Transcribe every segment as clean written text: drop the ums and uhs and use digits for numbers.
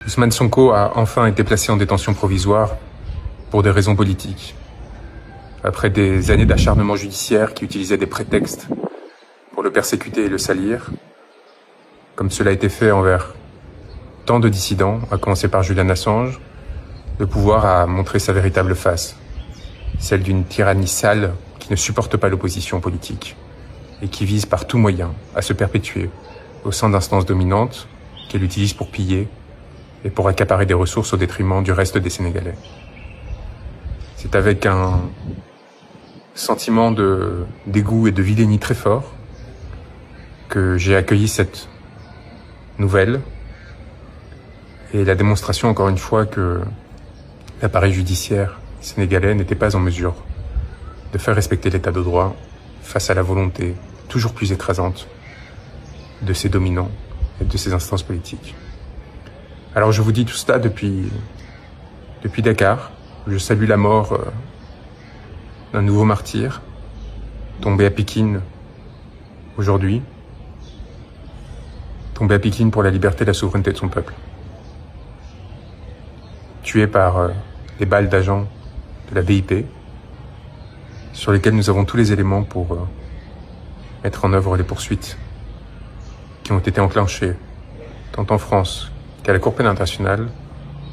Ousmane Sonko a enfin été placé en détention provisoire pour des raisons politiques. Après des années d'acharnement judiciaire qui utilisaient des prétextes pour le persécuter et le salir, comme cela a été fait envers tant de dissidents, à commencer par Julian Assange, le pouvoir a montré sa véritable face, celle d'une tyrannie sale qui ne supporte pas l'opposition politique et qui vise par tout moyen à se perpétuer au sein d'instances dominantes qu'elle utilise pour piller et pour accaparer des ressources au détriment du reste des Sénégalais. C'est avec un sentiment de dégoût et de vilainie très fort que j'ai accueilli cette nouvelle et la démonstration encore une fois que l'appareil judiciaire sénégalais n'était pas en mesure de faire respecter l'état de droit face à la volonté toujours plus écrasante de ses dominants et de ses instances politiques. Alors je vous dis tout cela depuis Dakar. Je salue la mort d'un nouveau martyr, tombé à Pékin aujourd'hui, tombé à Pékin pour la liberté et la souveraineté de son peuple. Tué par les balles d'agents de la BIP, sur lesquels nous avons tous les éléments pour mettre en œuvre les poursuites qui ont été enclenchées tant en France qu'à la Cour pénale internationale,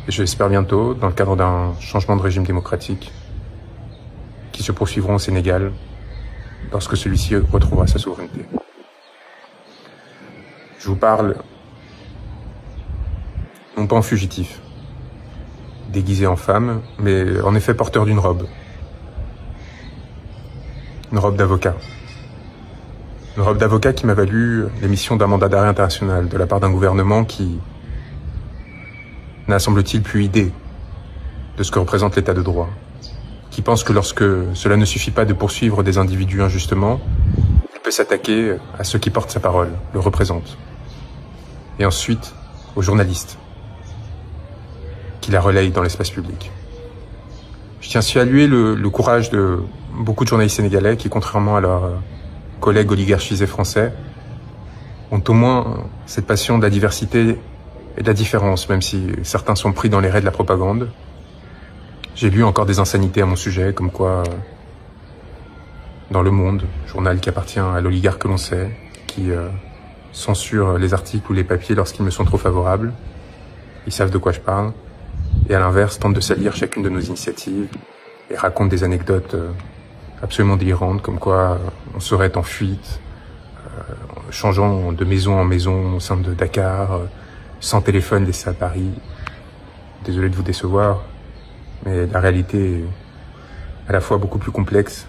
et je l'espère bientôt, dans le cadre d'un changement de régime démocratique, qui se poursuivront au Sénégal lorsque celui-ci retrouvera sa souveraineté. Je vous parle non pas en fugitif, déguisé en femme, mais en effet porteur d'une robe. Une robe d'avocat. Une robe d'avocat qui m'a valu l'émission d'un mandat d'arrêt international de la part d'un gouvernement qui n'a, semble-t-il, plus idée de ce que représente l'état de droit, qui pense que lorsque cela ne suffit pas de poursuivre des individus injustement, il peut s'attaquer à ceux qui portent sa parole, le représentent, et ensuite aux journalistes qui la relayent dans l'espace public. Je tiens à saluer le courage de beaucoup de journalistes sénégalais qui, contrairement à leurs collègues oligarchisés français, ont au moins cette passion de la diversité et de la différence, même si certains sont pris dans les raies de la propagande. J'ai lu encore des insanités à mon sujet, comme quoi, dans Le Monde, journal qui appartient à l'oligarque que l'on sait, qui censure les articles ou les papiers lorsqu'ils me sont trop favorables, ils savent de quoi je parle, et à l'inverse, tente de salir chacune de nos initiatives et raconte des anecdotes absolument délirantes, comme quoi on serait en fuite, changeant de maison en maison au sein de Dakar, sans téléphone laissé à Paris. Désolé de vous décevoir, mais la réalité est à la fois beaucoup plus complexe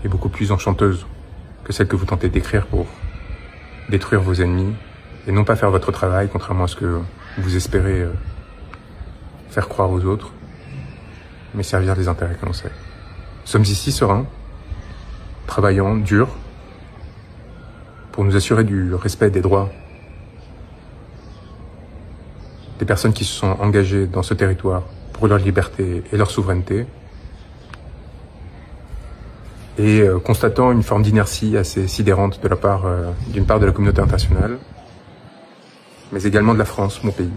et beaucoup plus enchanteuse que celle que vous tentez d'écrire pour détruire vos ennemis et non pas faire votre travail, contrairement à ce que vous espérez faire croire aux autres, mais servir les intérêts que l'on sait. Nous sommes ici sereins, travaillant, dur, pour nous assurer du respect des droits des personnes qui se sont engagées dans ce territoire pour leur liberté et leur souveraineté, et constatant une forme d'inertie assez sidérante de la part d'une part de la communauté internationale, mais également de la France, mon pays,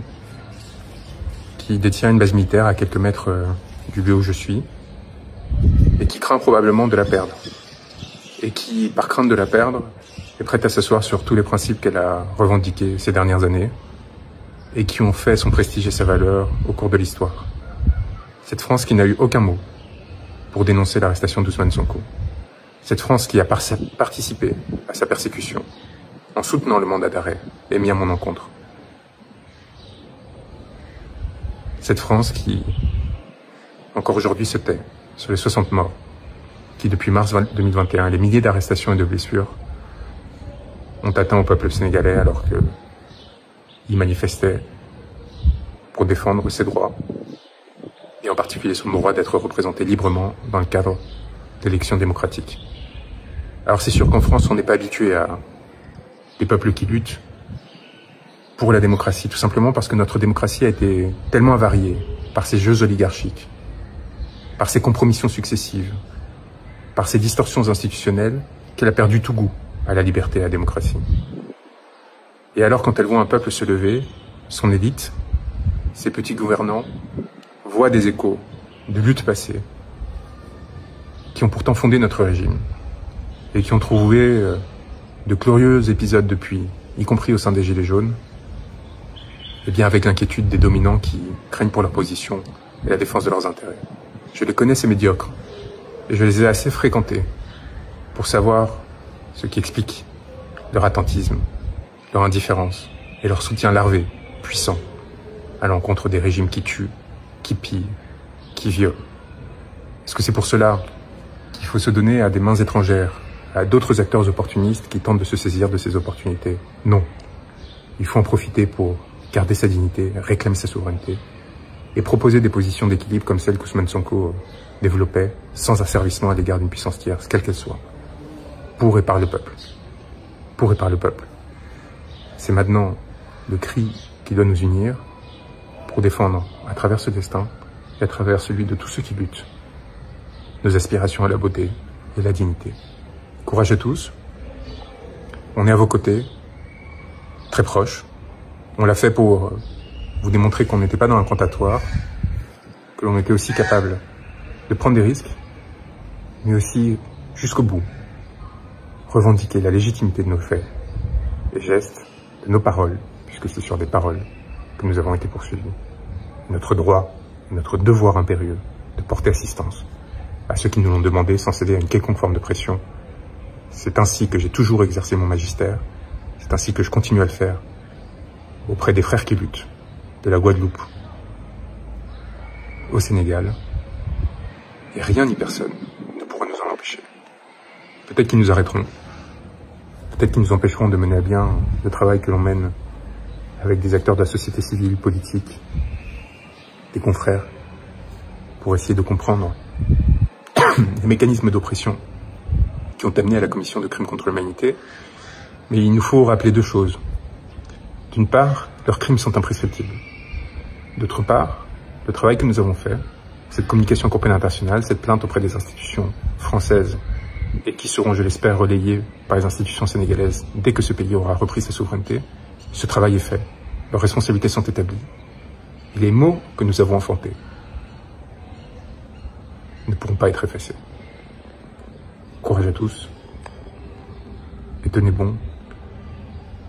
qui détient une base militaire à quelques mètres du lieu où je suis, et qui craint probablement de la perdre, et qui, par crainte de la perdre, est prête à s'asseoir sur tous les principes qu'elle a revendiqués ces dernières années, et qui ont fait son prestige et sa valeur au cours de l'histoire. Cette France qui n'a eu aucun mot pour dénoncer l'arrestation d'Ousmane Sonko. Cette France qui a participé à sa persécution en soutenant le mandat d'arrêt émis à mon encontre. Cette France qui, encore aujourd'hui, se tait sur les 60 morts, qui depuis mars 2021, les milliers d'arrestations et de blessures ont atteint au peuple sénégalais alors que il manifestait pour défendre ses droits, et en particulier son droit d'être représenté librement dans le cadre d'élections démocratiques. Alors c'est sûr qu'en France, on n'est pas habitué à des peuples qui luttent pour la démocratie, tout simplement parce que notre démocratie a été tellement avariée par ces jeux oligarchiques, par ces compromissions successives, par ces distorsions institutionnelles, qu'elle a perdu tout goût à la liberté et à la démocratie. Et alors, quand elle voit un peuple se lever, son élite, ces petits gouvernants voient des échos de luttes passées qui ont pourtant fondé notre régime et qui ont trouvé de glorieux épisodes depuis, y compris au sein des Gilets jaunes, et bien avec l'inquiétude des dominants qui craignent pour leur position et la défense de leurs intérêts. Je les connais, ces médiocres, et je les ai assez fréquentés pour savoir ce qui explique leur attentisme, leur indifférence et leur soutien larvé, puissant, à l'encontre des régimes qui tuent, qui pillent, qui violent. Est-ce que c'est pour cela qu'il faut se donner à des mains étrangères, à d'autres acteurs opportunistes qui tentent de se saisir de ces opportunités? Non. Il faut en profiter pour garder sa dignité, réclamer sa souveraineté et proposer des positions d'équilibre comme celles qu'Ousmane Sonko développait, sans asservissement à l'égard d'une puissance tierce, quelle qu'elle soit, pour et par le peuple. Pour et par le peuple. C'est maintenant le cri qui doit nous unir pour défendre, à travers ce destin et à travers celui de tous ceux qui luttent, nos aspirations à la beauté et la dignité. Courage à tous. On est à vos côtés, très proches. On l'a fait pour vous démontrer qu'on n'était pas dans l'incantatoire, que l'on était aussi capable de prendre des risques, mais aussi, jusqu'au bout, revendiquer la légitimité de nos faits et gestes, de nos paroles, puisque c'est sur des paroles que nous avons été poursuivis. Notre droit et notre devoir impérieux de porter assistance à ceux qui nous l'ont demandé sans céder à une quelconque forme de pression. C'est ainsi que j'ai toujours exercé mon magistère, c'est ainsi que je continue à le faire auprès des frères qui luttent, de la Guadeloupe au Sénégal, et rien ni personne ne pourra nous en empêcher. Peut-être qu'ils nous arrêteront, peut-être qu'ils nous empêcheront de mener à bien le travail que l'on mène avec des acteurs de la société civile, politique, des confrères, pour essayer de comprendre les mécanismes d'oppression qui ont amené à la commission de crimes contre l'humanité. Mais il nous faut rappeler deux choses. D'une part, leurs crimes sont imprescriptibles. D'autre part, le travail que nous avons fait, cette communication Cour pénale internationale, cette plainte auprès des institutions françaises et qui seront, je l'espère, relayées par les institutions sénégalaises dès que ce pays aura repris sa souveraineté, ce travail est fait. Leurs responsabilités sont établies. Et les mots que nous avons enfantés ne pourront pas être effacés. Courage à tous et tenez bon